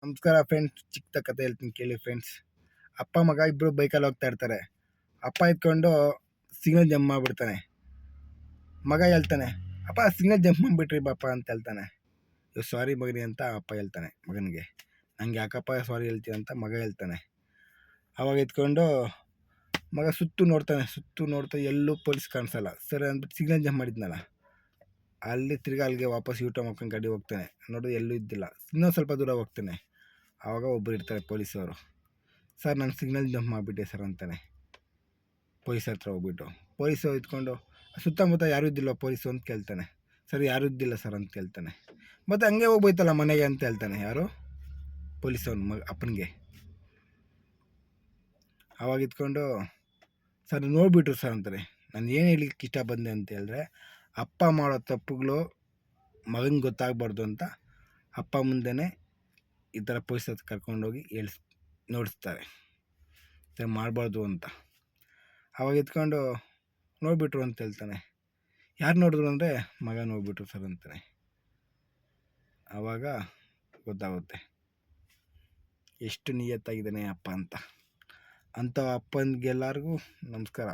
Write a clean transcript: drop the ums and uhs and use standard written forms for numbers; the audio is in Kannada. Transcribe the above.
ನಮಸ್ಕಾರ ಫ್ರೆಂಡ್ಸ್, ಚಿಕ್ಕ ಕತೆ ಹೇಳ್ತೀನಿ ಕೇಳಿ ಫ್ರೆಂಡ್ಸ್. ಅಪ್ಪ ಮಗ ಇಬ್ಬರು ಬೈಕಲ್ಲಿ ಹೋಗ್ತಾ ಇರ್ತಾರೆ. ಅಪ್ಪ ಎತ್ಕೊಂಡು ಸಿಗ್ನಲ್ ಜಂಪ್ ಮಾಡಿಬಿಡ್ತಾನೆ. ಮಗ ಹೇಳ್ತಾನೆ, ಅಪ್ಪ ಸಿಗ್ನಲ್ ಜಂಪ್ ಮಾಡಿಬಿಟ್ರಿ ಬಾಪ ಅಂತ ಹೇಳ್ತಾನೆ. ಸಾರಿ ಮಗನಿ ಅಂತ ಅಪ್ಪ ಹೇಳ್ತಾನೆ ಮಗನಿಗೆ. ನಂಗೆ ಯಾಕಪ್ಪ ಸಾರಿ ಹೇಳ್ತೀಯ ಅಂತ ಮಗ ಹೇಳ್ತಾನೆ. ಅವಾಗ ಎತ್ಕೊಂಡು ಮಗ ಸುತ್ತು ನೋಡ್ತಾ ಎಲ್ಲೂ ಪೊಲೀಸ್ ಕಾಣಿಸಲ್ಲ. ಸರಿ ಅಂದ್ಬಿಟ್ಟು ಸಿಗ್ನಲ್ ಜಂಪ್ ಮಾಡಿದ್ನಲ್ಲ ಅಲ್ಲಿ ತಿರ್ಗಾ ಅಲ್ಲಿಗೆ ವಾಪಸ್ ಯೂಟರ್ನ್ ಮಾಡ್ಕೊಂಡು ಗಾಡಿ ಹೋಗ್ತಾನೆ. ನೋಡು ಎಲ್ಲೂ ಇದ್ದಿಲ್ಲ. ಇನ್ನೊಂದು ಸ್ವಲ್ಪ ದೂರ ಹೋಗ್ತಾನೆ. ಆವಾಗ ಒಬ್ಬರು ಇರ್ತಾರೆ ಪೊಲೀಸವರು. ಸರ್ ನಾನು ಸಿಗ್ನಲ್ ಜಂಪ್ ಮಾಡಿಬಿಟ್ಟೆ ಸರ್ ಅಂತಾನೆ. ಪೊಲೀಸ್ ಹತ್ರ ಹೋಗ್ಬಿಟ್ಟು ಪೊಲೀಸು ಇದ್ಕೊಂಡು ಸುತ್ತಮುತ್ತ ಯಾರೂ ಇದ್ದಿಲ್ಲ ಪೊಲೀಸು ಅಂತ ಕೇಳ್ತಾನೆ. ಸರ್ ಯಾರೂ ಇದ್ದಿಲ್ಲ ಸರ್ ಅಂತ ಕೇಳ್ತಾನೆ. ಮತ್ತು ಹಂಗೆ ಹೋಗ್ಬೋಯ್ತಲ್ಲ ಮನೆಗೆ ಅಂತ ಹೇಳ್ತಾನೆ. ಯಾರು? ಪೊಲೀಸವನು ಅಪ್ಪನಿಗೆ. ಆವಾಗ ಇದ್ಕೊಂಡು ಸರ್ ನೋಡಿಬಿಟ್ರು ಸರ್ ಅಂತಾರೆ. ನಾನು ಏನು ಹೇಳಲಿಕ್ಕೆ ಇಷ್ಟ ಬಂದೆ ಅಂತ ಹೇಳಿದ್ರೆ, ಅಪ್ಪ ಮಾಡೋ ತಪ್ಪುಗಳು ಮಗನಿಗೆ ಗೊತ್ತಾಗಬಾರ್ದು ಅಂತ ಅಪ್ಪ ಮುಂದೆನೇ ಈ ಥರ ಪೊಲೀಸ್ ಹತ್ರ ಕರ್ಕೊಂಡೋಗಿ ನೋಡಿಸ್ತಾರೆ, ಮಾಡಬಾರ್ದು ಅಂತ. ಆವಾಗ ಎತ್ಕೊಂಡು ನೋಡಿಬಿಟ್ರು ಅಂತ ಹೇಳ್ತಾನೆ. ಯಾರು ನೋಡಿದ್ರು ಅಂದರೆ ಮಗ ನೋಡಿಬಿಟ್ರು ಸರ್ ಅಂತಾನೆ. ಆವಾಗ ಗೊತ್ತಾಗುತ್ತೆ ಎಷ್ಟು ನಿಯತ್ತಾಗಿದ್ದಾನೆ ಅಪ್ಪ ಅಂತ. ಅಂಥ ಅಪ್ಪನಿಗೆಲ್ಲರಿಗೂ ನಮಸ್ಕಾರ.